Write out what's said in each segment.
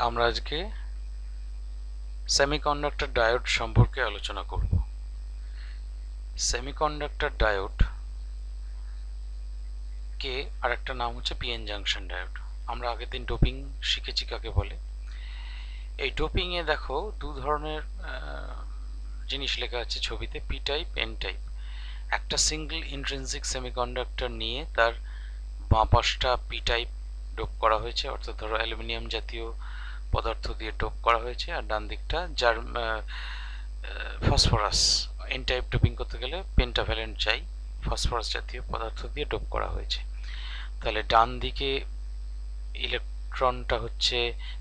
আমরা আজকে semiconductor diode সম্পর্কে আলোচনা করব। সেমিকন্ডাক্টর ডায়োড কে আরেকটা নাম হচ্ছে পিএন জাংশন ডায়োড। আমরা আগের দিন ডোপিং শিখেছি কাকে বলে। এই ডোপিং এ দেখো দু ধরনের জিনিস লেখা আছে ছবিতে, পি টাইপ, এন টাইপ। একটা সিঙ্গেল ইন্ট্রিনসিক সেমিকন্ডাক্টর নিয়ে তার বাঁ পাশটা পি টাইপ ডোপ করা হয়েছে, অর্থাৎ ধরো অ্যালুমিনিয়াম জাতীয় পদার্থ দিয়ে ডোপ করা হয়েছে, আর ডান দিকটা যার ফসফরাস। এন টাইপ ডোপিং করতে গেলে পেন্টাভ্যালেন্ট চাই, ফসফরাস জাতীয় পদার্থ দিয়ে ডোপ করা হয়েছে। তাহলে ডান দিকে ইলেকট্রনটা হচ্ছে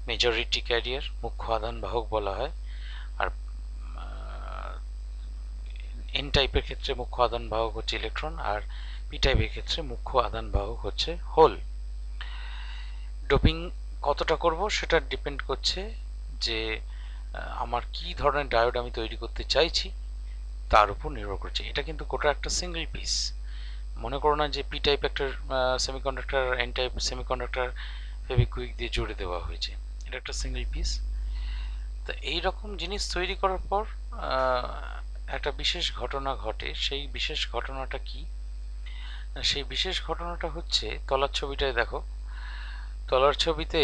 মেজরিটি ক্যারিয়ার, মুখ্য আধান বাহক বলা হয়, আর এন টাইপের ক্ষেত্রে মুখ্য আধান বাহক হচ্ছে ইলেকট্রন, আর পি টাইপের ক্ষেত্রে মুখ্য আধান বাহক হচ্ছে হোল। ডোপিং কতটা করব সেটা ডিপেন্ড করছে যে আমার কি ধরনের ডায়োড আমি তৈরি করতে চাইছি তার উপর নির্ভর করছে। এটা কিন্তু গোটা একটা সিঙ্গেল পিস। মনে করো না যে পি টাইপ একটা semiconductor, N type semiconductor Fevikwik দিয়ে জুড়ে দেওয়া হয়েছে। এটা একটা সিঙ্গেল পিস। তো এইরকম জিনিস তৈরি করার পর একটা বিশেষ ঘটনা ঘটে। সেই বিশেষ ঘটনাটা কি? সেই বিশেষ ঘটনাটা হচ্ছে তলার ছবিটায় দেখো। তলার ছবিতে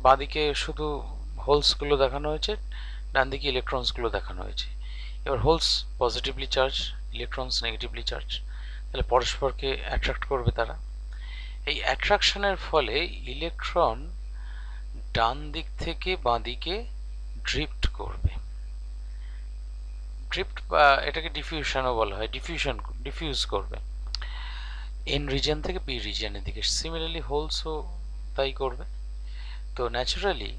বাঁদিকে শুধু হোলসগুলো দেখানো হয়েছে, ডান দিকে ইলেকট্রনসগুলো দেখানো হয়েছে। এবার holes positively charge, electrons negatively charge, তাহলে পরস্পরকে অ্যাট্রাক্ট করবে তারা। এই অ্যাট্রাকশনের ফলে ইলেকট্রন ডান দিক থেকে বাঁ দিকে ড্রিফট করবে। ড্রিফট বা এটাকে ডিফিউশনও বলা হয়, ডিফিউজ করবে এন রিজিয়ন থেকে পি রিজিয়নের দিকে। সিমিলারলি হোলসও তাই করবে। তো ন্যাচারালি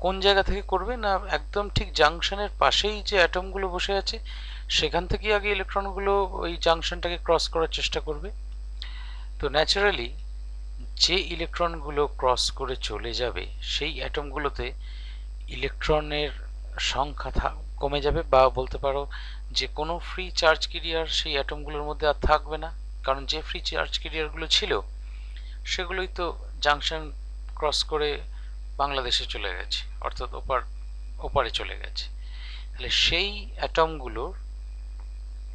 কোন জায়গা থেকে করবে না, একদম ঠিক জাংশনের পাশেই যে অ্যাটমগুলো বসে আছে সেখান থেকেই আগে ইলেকট্রনগুলো ওই জাংশনটাকে ক্রস করার চেষ্টা করবে। তো ন্যাচারালি যে ইলেকট্রনগুলো ক্রস করে চলে যাবে সেই অ্যাটমগুলোতে ইলেকট্রনের সংখ্যা কমে যাবে, বা বলতে পারো যে কোনো ফ্রি চার্জ ক্যারিয়ার সেই অ্যাটমগুলোর মধ্যে আর থাকবে না। কারণ যে ফ্রি চার্জ ক্যারিয়ারগুলো ছিল সেগুলোই তো জাংশন ক্রস করে বাংলাদেশে চলে গেছে, অর্থাৎ ওপারে চলে গেছে। তাহলে সেই অ্যাটমগুলোর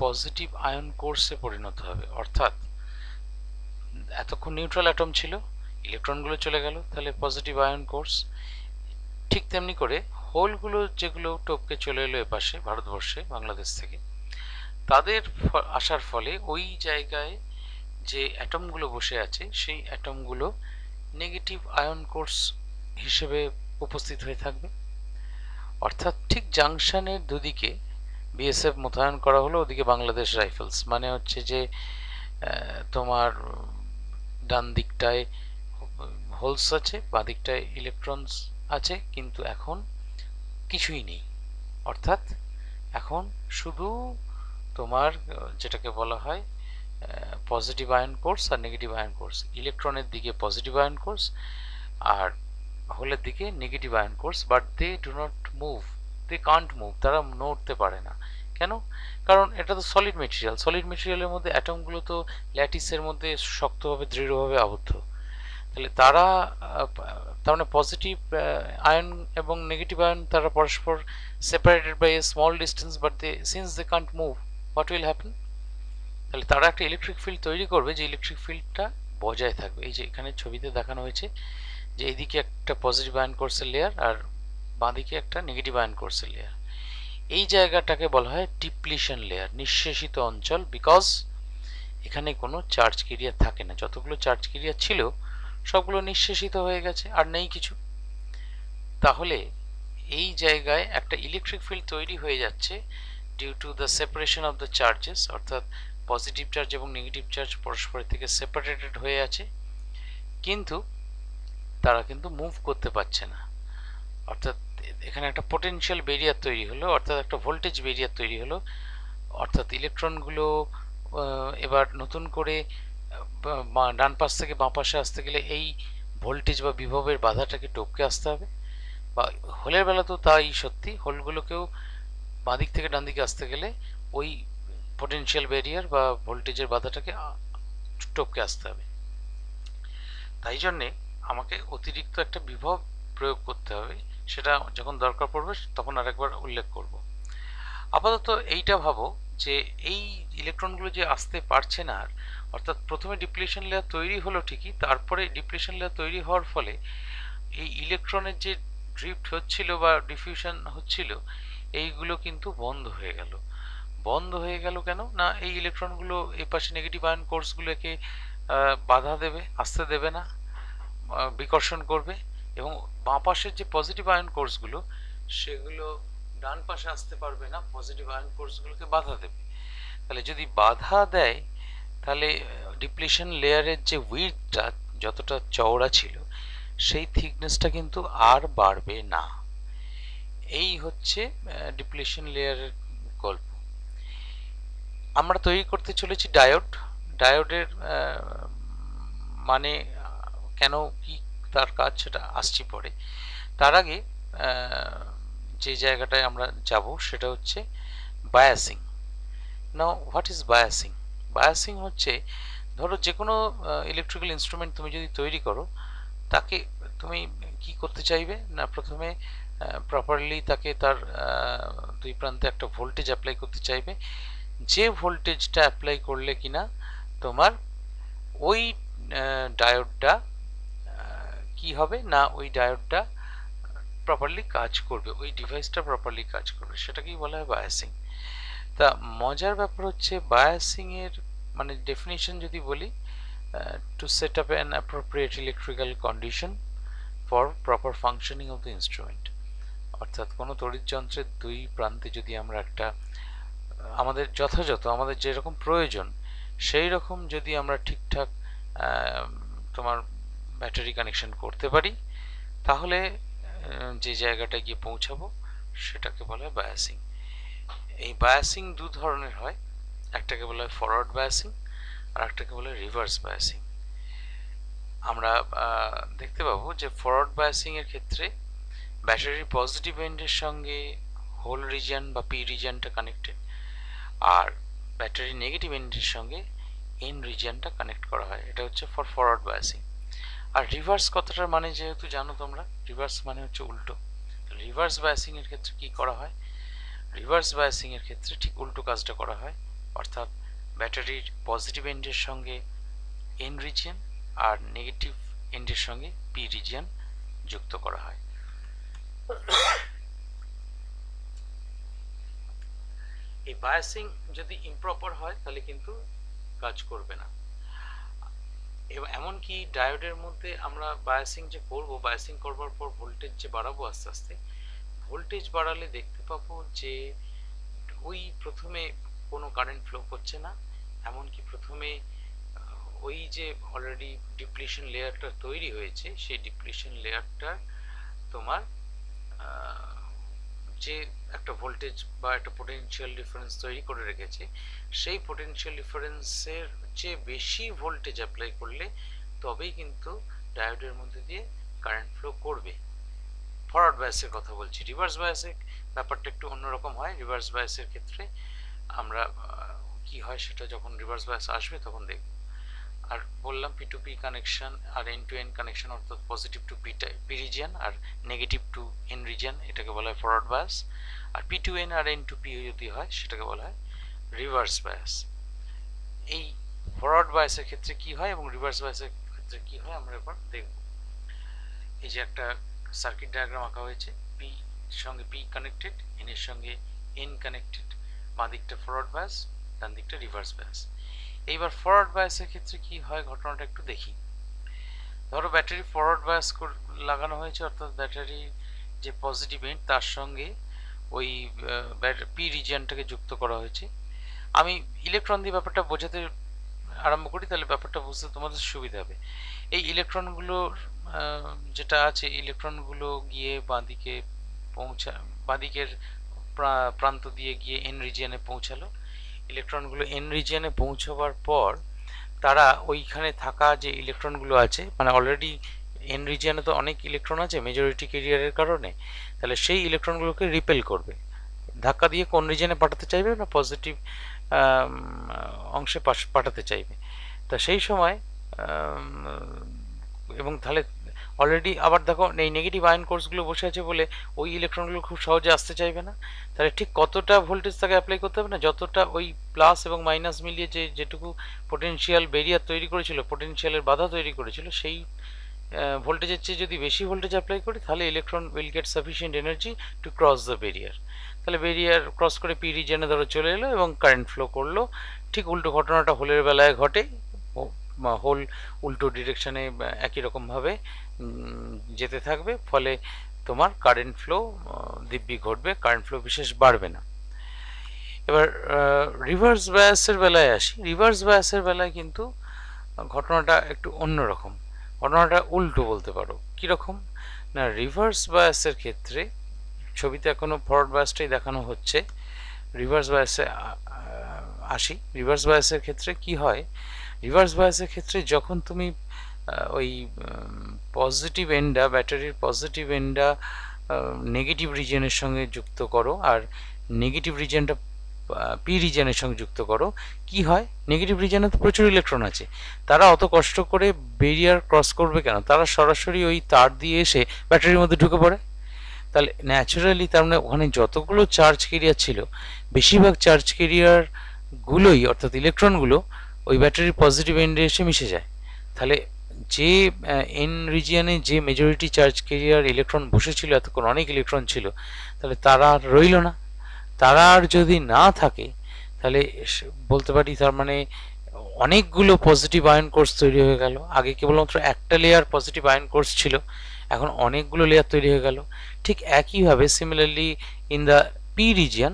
পজিটিভ আয়ন কোর্সে পরিণত হবে, অর্থাৎ এতক্ষণ নিউট্রাল অ্যাটম ছিল, ইলেকট্রনগুলো চলে গেল, তাহলে পজিটিভ আয়ন কোর্স। ঠিক তেমনি করে হোলগুলো যেগুলো টপকে চলে এলো এপাশে ভারতবর্ষে বাংলাদেশ থেকে, তাদের আসার ফলে ওই জায়গায় যে অ্যাটমগুলো বসে আছে সেই অ্যাটমগুলো নেগেটিভ আয়ন কোর্স হিসেবে উপস্থিত হয়ে থাকবে। অর্থাৎ ঠিক জাংশনের দুদিকে বিএসএফ মোতায়েন করা হলো, ওদিকে বাংলাদেশ রাইফেলস। মানে হচ্ছে যে তোমার ডান দিকটায় হোলস আছে, বাঁ দিকটায় ইলেকট্রনস আছে, কিন্তু এখন কিছুই নেই। অর্থাৎ এখন শুধু তোমার যেটাকে বলা হয় পজিটিভ আয়ন কোর্স আর নেগেটিভ আয়ন কোর্স। ইলেকট্রনের দিকে পজিটিভ আয়ন কোর্স আর হোলের দিকে negative ion cores, but they do not move, they can't move, তারা নড়তে পারে না। কেন? কারণ এটা তো সলিড মেটেরিয়াল। সলিড মেটেরিয়ালের মধ্যে অ্যাটমগুলো তো ল্যাটিসের মধ্যে শক্তভাবে দৃঢ়ভাবে আবদ্ধ। তাহলে তারা তার মানে পজিটিভ আয়ন এবং নেগেটিভ আয়ন তারা পরস্পর separated by a small distance, but they since they can't move, what will happen? তাহলে তারা একটা ইলেকট্রিক ফিল্ড তৈরি করবে, যে ইলেকট্রিক ফিল্ডটা বজায় থাকবে। এই যে এখানে ছবিতে দেখানো হয়েছে যে এইদিকে একটা পজিটিভ আয়ন কোর্সের লেয়ার আর বাঁদিকে একটা নেগেটিভ আয়ন কোর্সের লেয়ার। এই জায়গাটাকে বলা হয় ডিপ্লিশন লেয়ার, নিঃশেষিত অঞ্চল, বিকজ এখানে কোনো চার্জ ক্যারিয়ার থাকে না। যতগুলো চার্জ ক্যারিয়ার ছিল সবগুলো নিঃশেষিত হয়ে গেছে, আর নেই কিছু। তাহলে এই জায়গায় একটা ইলেকট্রিক ফিল্ড তৈরি হয়ে যাচ্ছে due to the separation of the charges, অর্থাৎ পজিটিভ চার্জ এবং নেগেটিভ চার্জ পরস্পরের থেকে সেপারেটেড হয়ে আছে, কিন্তু তারা কিন্তু মুভ করতে পারছে না। অর্থাৎ এখানে একটা পোটেনশিয়াল ব্যারিয়ার তৈরি হলো, অর্থাৎ একটা ভোল্টেজ ব্যারিয়ার তৈরি হলো। অর্থাৎ ইলেকট্রনগুলো এবার নতুন করে ডান পাশ থেকে বাঁ পাশে আসতে গেলে এই ভোল্টেজ বা বিভবের বাধাটাকে টপকে আসতে হবে। বা হোলের বেলা তো তাই সত্যি, হোলগুলোকেও বাঁ দিক থেকে ডান দিকে আসতে গেলে ওই পোটেনশিয়াল ব্যারিয়ার বা ভোল্টেজের বাধাটাকে টপকে আসতে হবে। তাই জন্যে আমাকে অতিরিক্ত একটা বিভব প্রয়োগ করতে হবে সেটা যখন দরকার পড়বে তখন আরেকবার উল্লেখ করব। আপাতত এইটা ভাবো যে এই ইলেকট্রনগুলো যে আসতে পারছে না আর, অর্থাৎ প্রথমে ডিপ্লিশন লেয়ার তৈরি হলো ঠিকই, তারপরে ডিপ্লিশন লেয়ার তৈরি হওয়ার ফলে এই ইলেকট্রনের যে ড্রিফট হচ্ছিল বা ডিফিউশন হচ্ছিল এইগুলো কিন্তু বন্ধ হয়ে গেল। বন্ধ হয়ে গেল কেন না, এই ইলেকট্রনগুলো এই পাশে নেগেটিভ আয়ন কোর্সগুলোকে বাধা দেবে, আসতে দেবে না, বিকর্ষণ করবে, এবং বাঁ পাশের যে পজিটিভ আয়ন কোর্সগুলো সেগুলো ডান পাশে আসতে পারবে না, পজিটিভ আয়ন কোর্সগুলোকে বাধা দেবে। তাহলে যদি বাধা দেয় তাহলে ডিপ্লিশন লেয়ারের যে উইডথটা যতটা চওড়া ছিল সেই থিকনেসটা কিন্তু আর বাড়বে না। এই হচ্ছে ডিপ্লিশন লেয়ারের গল্প। আমরা তৈরি করতে চলেছি ডায়োড। ডায়োডের মানে কেন, কি তার কাজ, সেটা আসছি পরে। তার আগে যে জায়গাটায় আমরা যাব সেটা হচ্ছে biasing. Now what is biasing? Biasing হচ্ছে, ধরো যে কোনো ইলেকট্রিক্যাল ইনস্ট্রুমেন্ট তুমি যদি তৈরি করো তাকে তুমি কি করতে চাইবে না, প্রথমে প্রপারলি তাকে তার দুই প্রান্তে একটা ভোল্টেজ অ্যাপ্লাই করতে চাইবে, যে ভোল্টেজটা অ্যাপ্লাই করলে কিনা তোমার ওই ডায়োডটা কি হবে না, ওই ডায়োডটা প্রপারলি কাজ করবে, ওই ডিভাইসটা প্রপারলি কাজ করবে, সেটাকেই বলা হয় বায়াসিং। তা মজার ব্যাপার হচ্ছে বায়াসিং এর মানে ডেফিনিশন যদি বলি, to set up an appropriate electrical condition for proper functioning of the instrument. অর্থাৎ কোনো তড়িৎ যন্ত্রের দুই প্রান্তে যদি আমরা একটা আমাদের যথাযথ আমাদের যেরকম প্রয়োজন সেই রকম যদি আমরা ঠিকঠাক তোমার ব্যাটারি কানেকশন করতে পারি তাহলে যে জায়গাটায় গিয়ে পৌঁছাবো সেটাকে বলা হয় বায়াসিং। এই বায়াসিং দু ধরনের হয়, একটাকে বলা হয় ফরওয়ার্ড বায়াসিং আর একটাকে বলা হয় রিভার্স বায়াসিং। আমরা দেখতে পাবো যে ফরওয়ার্ড বায়াসিং এর ক্ষেত্রে ব্যাটারির পজিটিভ এন্ডের সঙ্গে হোল রিজিয়ন বা পি রিজিয়নটা কানেক্টেড, আর ব্যাটারি নেগেটিভ এন্ডের সঙ্গে এন রিজিয়নটা কানেক্ট করা হয়। এটা হচ্ছে ফর ফরওয়ার্ড বায়াসিং। আর রিভার্স কথাটার মানে যেহেতু জানো তোমরা, রিভার্স মানে হচ্ছে উল্টো। রিভার্স বায়াসিং এর ক্ষেত্রে কি করা হয়? রিভার্স বায়াসিং এর ক্ষেত্রে ঠিক উল্টো কাজটা করা হয়, অর্থাৎ ব্যাটারির পজিটিভ এন্ডের সঙ্গে এন রিজিয়ন আর নেগেটিভ এন্ডের সঙ্গে পি রিজিয়ন যুক্ত করা হয়। এই বায়াসিং যদি ইমপ্রপার হয় তাহলে কিন্তু কাজ করবে না। এবং এমনকি ডায়োডের মধ্যে আমরা বায়াসিং যে করব, বায়াসিং করবার পর ভোল্টেজ যে বাড়াবো আস্তে আস্তে, ভোল্টেজ বাড়ালে দেখতে পাবো যে ওই প্রথমে কোনো কারেন্ট ফ্লো করছে না, এমনকি প্রথমে ওই যে অলরেডি ডিপ্লিশন লেয়ারটা তৈরি হয়েছে সেই ডিপ্লিশন লেয়ারটা তোমার যে একটা ভোল্টেজ বা একটা পোটেনশিয়াল ডিফারেন্স তৈরি করে রেখেছে, সেই পোটেনশিয়াল ডিফারেন্সের চেয়ে বেশি ভোল্টেজ অ্যাপ্লাই করলে তবেই কিন্তু ডায়োডের মধ্যে দিয়ে কারেন্ট ফ্লো করবে। ফরওয়ার্ড বায়াসের কথা বলছি। রিভার্স বায়াসের ব্যাপারটা একটু অন্যরকম হয়। রিভার্স বায়াসের ক্ষেত্রে আমরা কি হয় সেটা যখন রিভার্স বায়াস আসবে তখন দেখব। আর বললাম পি টু পি কানেকশন আর এন টু এন কানেকশন, অর্থাৎ পজিটিভ টু পি রিজিয়ন আর নেগেটিভ টু এন রিজিয়ন, এটাকে বলা হয় ফরওয়ার্ড বায়াস। আর পি টু এন আর এন টু পি যদি হয় সেটাকে বলা হয় রিভার্স বায়াস। এই ফরওয়ার্ড বায়াসের ক্ষেত্রে কি হয় এবং রিভার্স বায়াসের ক্ষেত্রে কি হয় আমরা এবার দেখব। এই যে একটা সার্কিট ডায়াগ্রাম আঁকা হয়েছে, পি সঙ্গে পি কানেক্টেড, এন এর সঙ্গে এন কানেক্টেড, বাঁ দিকটা ফরওয়ার্ড বায়াস, ডান দিকটা রিভার্স বায়াস। এইবার ফরওয়ার্ড বায়াসের ক্ষেত্রে কি হয় ঘটনাটা একটু দেখি। ধরো ব্যাটারি ফরওয়ার্ড বায়াস লাগানো হয়েছে, অর্থাৎ ব্যাটারির যে পজিটিভ এন্ড তার সঙ্গে ওই পি রিজিয়নটাকে যুক্ত করা হয়েছে। আমি ইলেকট্রন দিয়ে ব্যাপারটা বোঝাতে আরম্ভ করি, তাহলে ব্যাপারটা বুঝতে তোমাদের সুবিধা হবে। এই ইলেকট্রনগুলোর যেটা আছে, ইলেকট্রনগুলো গিয়ে বাঁদিকে বাঁদিকের প্রান্ত দিয়ে গিয়ে এন রিজিয়নে পৌঁছালো। ইলেকট্রনগুলো এন রিজিয়নে পৌঁছাবার পর তারা ওইখানে থাকা যে ইলেকট্রনগুলো আছে, মানে অলরেডি এন রিজিয়নে তো অনেক ইলেকট্রন আছে মেজরিটি ক্যারিয়ারের কারণে, তাহলে সেই ইলেকট্রনগুলোকে রিপেল করবে, ধাক্কা দিয়ে কোন রিজিয়নে পাঠাতে চাইবে না পজিটিভ অংশে পাঠাতে চাইবে। তা সেই সময় এবং তাহলে অলরেডি আবার দেখো এই নেগেটিভ আয়ন কোর্সগুলো বসে আছে বলে ওই ইলেকট্রনগুলো খুব সহজে আসতে চাইবে না। তাহলে ঠিক কতটা ভোল্টেজ তাকে অ্যাপ্লাই করতে হবে না, যতটা ওই প্লাস এবং মাইনাস মিলিয়ে যেটুকু পোটেনশিয়াল ব্যারিয়ার তৈরি করেছিল, পোটেনশিয়ালের বাধা তৈরি করেছিল, সেই ভোল্টেজের চেয়ে যদি বেশি ভোল্টেজ অ্যাপ্লাই করি তাহলে electron will get sufficient energy to cross the barrier. তাহলে ব্যারিয়ার ক্রস করে পি রিজিয়নে ধরো চলে এলো এবং কারেন্ট ফ্লো করলো। ঠিক উল্টো ঘটনাটা হোলের বেলায় ঘটে, হোল উল্টো ডিরেকশনে একই রকমভাবে যেতে থাকবে, ফলে তোমার কারেন্ট ফ্লো দিব্যি ঘটবে, কারেন্ট ফ্লো বিশেষ বাড়বে না। এবার রিভার্স বায়াসের বেলায় আসি। রিভার্স বায়াসের বেলায় কিন্তু ঘটনাটা একটু অন্যরকম, ঘটনাটা উল্টো বলতে পারো। কীরকম না, রিভার্স বায়াসের ক্ষেত্রে, ছবিতে এখনো ফরওয়ার্ড বায়াসটাই দেখানো হচ্ছে, রিভার্স বায়াসে আসি। রিভার্স বায়াসের ক্ষেত্রে কি হয়, রিভার্স বায়াসের ক্ষেত্রে যখন তুমি ওই পজিটিভ এন্ডটা, ব্যাটারির পজিটিভ এন্ডটা নেগেটিভ রিজিয়নের সঙ্গে যুক্ত করো আর নেগেটিভ রিজিয়নটা পি রিজিয়নের সঙ্গে যুক্ত করো, কি হয়, নেগেটিভ রিজিয়নে তো প্রচুর ইলেকট্রন আছে, তারা অত কষ্ট করে ব্যারিয়ার ক্রস করবে কেন, তারা সরাসরি ওই তার দিয়ে এসে ব্যাটারির মধ্যে ঢুকে পড়ে। তাহলে ন্যাচারালি তার মানে ওখানে যতগুলো চার্জ কেরিয়ার ছিল, বেশিরভাগ চার্জ কেরিয়ার গুলোই, অর্থাৎ ইলেকট্রনগুলো ওই ব্যাটারির পজিটিভ এন্ডে এসে মিশে যায়। তাহলে যে এন রিজিয়নে যে মেজরিটি চার্জ কেরিয়ার ইলেকট্রন বসেছিল, এতক্ষণ অনেক ইলেকট্রন ছিল, তাহলে তারা আর রইল না। তারা আর যদি না থাকে তাহলে বলতে পারি তার মানে অনেকগুলো পজিটিভ আয়ন কোর্স তৈরি হয়ে গেল। আগে কেবলমাত্র একটা লেয়ার পজিটিভ আয়ন কোর্স ছিল, এখন অনেকগুলো লেয়ার তৈরি হয়ে গেল। ঠিক একইভাবে similarly in the P region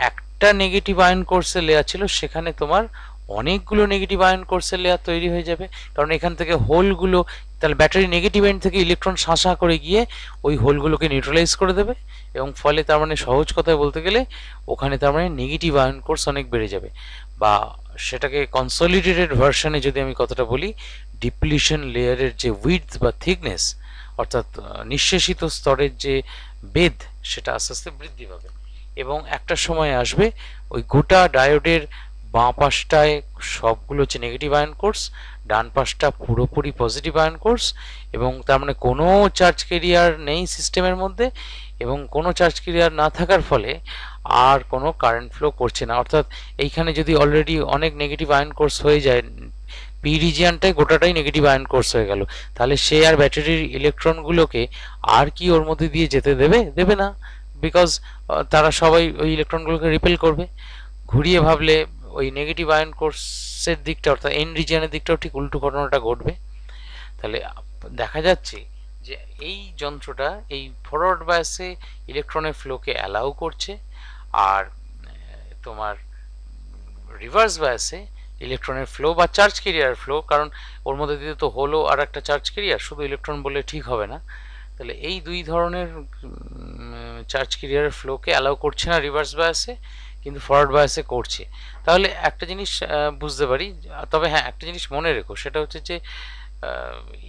একটা নেগেটিভ আয়ন কোর্সের লেয়ার ছিল, সেখানে তোমার অনেকগুলো নেগেটিভ আয়ন কোর্সের লেয়ার তৈরি হয়ে যাবে, কারণ এখান থেকে হোলগুলো, তাহলে ব্যাটারি নেগেটিভ এন্ড থেকে ইলেকট্রন শাঁসা করে গিয়ে ওই হোলগুলোকে নিউট্রালাইজ করে দেবে, এবং ফলে তার মানে সহজ কথায় বলতে গেলে ওখানে তার মানে নেগেটিভ আয়ন কোর্স অনেক বেড়ে যাবে। বা সেটাকে কনসলিডেটেড ভার্সনে যদি আমি কথাটা বলি, ডিপ্লিশন লেয়ারের যে উইডথ বা থিকনেস, অর্থাৎ নিঃশেষিত স্তরের যে বেধ, সেটা আস্তে আস্তে বৃদ্ধি পাবে, এবং একটা সময় আসবে ওই গোটা ডায়োডের বাঁ পাশটায় সবগুলো হচ্ছে নেগেটিভ আয়ন কোর্স, ডান পাশটা পুরোপুরি পজিটিভ আয়ন কোর্স, এবং তার মানে কোনো চার্জ কেরিয়ার নেই সিস্টেমের মধ্যে, এবং কোনো চার্জ কেরিয়ার না থাকার ফলে আর কোনো কারেন্ট ফ্লো করছে না। অর্থাৎ এইখানে যদি অলরেডি অনেক নেগেটিভ আয়ন কোর্স হয়ে যায়, পি রিজিয়নটাই গোটাটাই নেগেটিভ আয়ন কোর্স হয়ে গেল, তাহলে সে আর ব্যাটারির ইলেকট্রনগুলোকে আর কি ওর মধ্যে দিয়ে যেতে দেবে? দেবে না, বিকজ তারা সবাই ওই ইলেকট্রনগুলোকে রিপেল করবে। ঘুরিয়ে ভাবলে ওই নেগেটিভ আয়ন কোর্সের দিকটা, অর্থাৎ এন রিজিয়নের দিকটাও ঠিক উল্টো ঘটনাটা ঘটবে। তাহলে দেখা যাচ্ছে যে এই যন্ত্রটা এই ফরওয়ার্ড বায়াসে ইলেকট্রনের ফ্লোকে অ্যালাউ করছে, আর তোমার রিভার্স বায়াসে ইলেকট্রনের ফ্লো বা চার্জ কেরিয়ার ফ্লো, কারণ ওর মধ্যে দিয়ে তো হলো আর একটা চার্জ কেরিয়ার, শুধু ইলেকট্রন বললে ঠিক হবে না। তাহলে এই দুই ধরনের চার্জ কেরিয়ারের ফ্লোকে অ্যালাউ করছে না রিভার্স বায়াসে, কিন্তু ফরওয়ার্ড বায়াসে করছে। তাহলে একটা জিনিস বুঝতে পারি, তবে হ্যাঁ একটা জিনিস মনে রেখো, সেটা হচ্ছে যে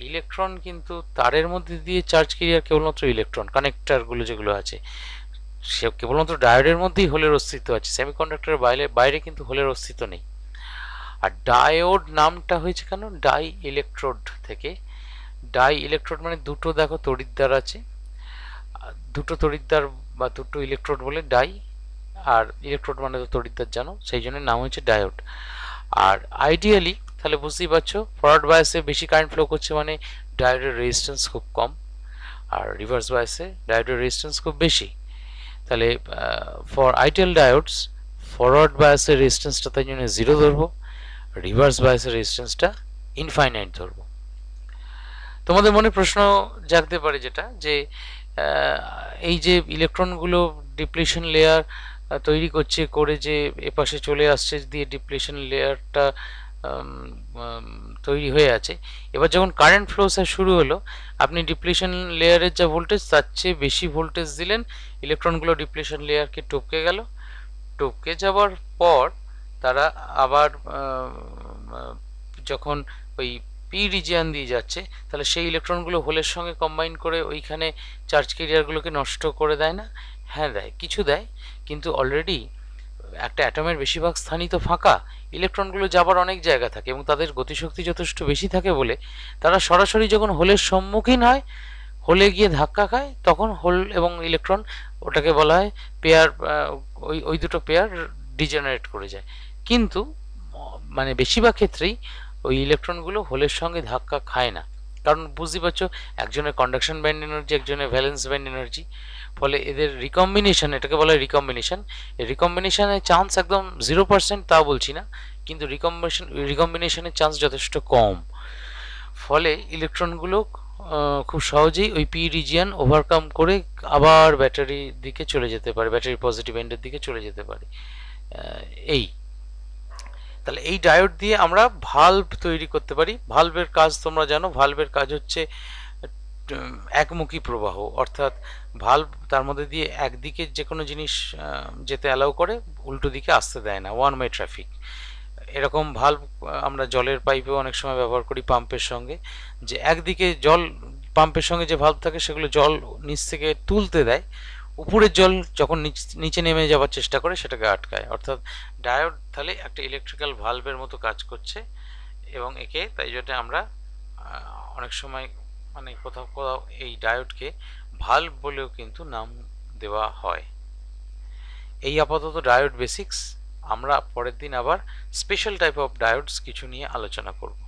ইলেকট্রন কিন্তু তারের মধ্যে দিয়ে চার্জ কেরিয়ার কেবলমাত্র ইলেকট্রন কানেক্টরগুলো যেগুলো আছে, সে কেবলমাত্র ডায়োডের মধ্যেই হোলের অস্তিত্ব আছে, সেমিকন্ডাক্টরের বাইরে বাইরে কিন্তু হোলের অস্তিত্ব নেই। আর ডায়োড নামটা হয়েছে কেন? ডাই ইলেকট্রোড থেকে। ডাই ইলেকট্রোড মানে দুটো, দেখো তড়িৎদ্বার আছে, দুটো তড়িৎদ্বার বা দুটো ইলেকট্রোড বলে ডাই, আর ইলেকট্রোড মানে তো তড়িৎদ্বার জানো, সেই জন্য নাম হচ্ছে ডায়োড। আর আইডিয়ালি তাহলে বুঝতেই পারছো, ফরওয়ার্ড বায়াসে বেশি কারেন্ট ফ্লো করছে মানে ডায়োডের রেজিস্ট্যান্স খুব কম, আর রিভার্স বায়াসে ডায়োডের রেজিস্ট্যান্স খুব বেশি। তাহলে ফর আইডিয়াল ডায়োডস ফরওয়ার্ড বায়াসের রেজিস্ট্যান্সটা তাই জন্য 0 ধরবো, রিভার্স বায়াসের রেজিস্ট্যান্সটা ইনফাইনাইট ধরবো। তোমাদের মনে প্রশ্ন জাগতে পারে যেটা, যে এই যে ইলেকট্রনগুলো ডিপ্লিশন লেয়ার তৈরি করছে, করে যে এপাশে চলে আসছে দিয়ে ডিপ্লিশন লেয়ারটা তৈরি হয়ে আছে, এবার যখন কারেন্ট ফ্লো শুরু হলো, আপনি ডিপ্লিশন লেয়ারের যা ভোল্টেজ তার চেয়ে বেশি ভোল্টেজ দিলেন, ইলেকট্রনগুলো ডিপ্লিশন লেয়ারকে টপকে গেল। টপকে যাওয়ার পর তারা আবার যখন ওই পি রিজিয়ন দিয়ে যাচ্ছে, তাহলে সেই ইলেকট্রনগুলো হোলের সঙ্গে কম্বাইন করে ওইখানে চার্জ কেরিয়ারগুলোকে নষ্ট করে দেয় না? হ্যাঁ দেয়, কিছু দেয়, কিন্তু অলরেডি একটা অ্যাটমের বেশিরভাগ স্থানই তো ফাঁকা, ইলেকট্রনগুলো যাবার অনেক জায়গা থাকে এবং তাদের গতিশক্তি যথেষ্ট বেশি থাকে বলে তারা সরাসরি যখন হোলের সম্মুখীন হয়, হোলে গিয়ে ধাক্কা খায়, তখন হোল এবং ইলেকট্রন, ওটাকে বলা হয় পেয়ার, ওই ওই দুটো পেয়ার ডিজেনারেট করে যায়। কিন্তু মানে বেশিরভাগ ক্ষেত্রেই ওই ইলেকট্রনগুলো হোলের সঙ্গে ধাক্কা খায় না, কারণ বুঝতে পারছো একজনের কন্ডাকশন ব্যান্ড এনার্জি, একজনের ভ্যালেন্স ব্যান্ড এনার্জি, ফলে এদের রিকম্বিনেশন, এটাকে বলা হয় রিকম্বিনেশন। এই রিকম্বিনেশনের চান্স একদম 0% তা বলছি না, কিন্তু রিকম্বিনেশনের চান্স যথেষ্ট কম। ফলে ইলেকট্রনগুলো খুব সহজেই ওই পি রিজিয়ন ওভারকাম করে আবার ব্যাটারির দিকে চলে যেতে পারে, ব্যাটারি পজিটিভ এন্ডের দিকে চলে যেতে পারে। এই তাহলে এই ডায়োড দিয়ে আমরা ভালভ তৈরি করতে পারি। ভালভের কাজ তোমরা জানো, ভালভের কাজ হচ্ছে একমুখী প্রবাহ, অর্থাৎ ভালভ তার মধ্যে দিয়ে একদিকে যে কোনো জিনিস যেতে অ্যালাউ করে, উল্টো দিকে আসতে দেয় না, ওয়ান ওয়ে ট্রাফিক। এরকম ভালভ আমরা জলের পাইপেও অনেক সময় ব্যবহার করি পাম্পের সঙ্গে, যে একদিকে জল, পাম্পের সঙ্গে যে ভালভ থাকে সেগুলো জল নিচ থেকে তুলতে দেয়, উপরের জল যখন নিচে নেমে যাওয়ার চেষ্টা করে সেটাকে আটকায়। অর্থাৎ ডায়োড তাহলে একটা ইলেকট্রিক্যাল ভালভের মতো কাজ করছে, এবং একে তাই জন্য আমরা অনেক সময় মানে কোথাও কোথাও এই ডায়োডকে ভালভ বলেও কিন্তু নাম দেওয়া হয়। এই আপাতত ডায়োড বেসিক্স। আমরা পরের দিন আবার স্পেশাল টাইপ অফ ডায়োডস কিছু নিয়ে আলোচনা করব।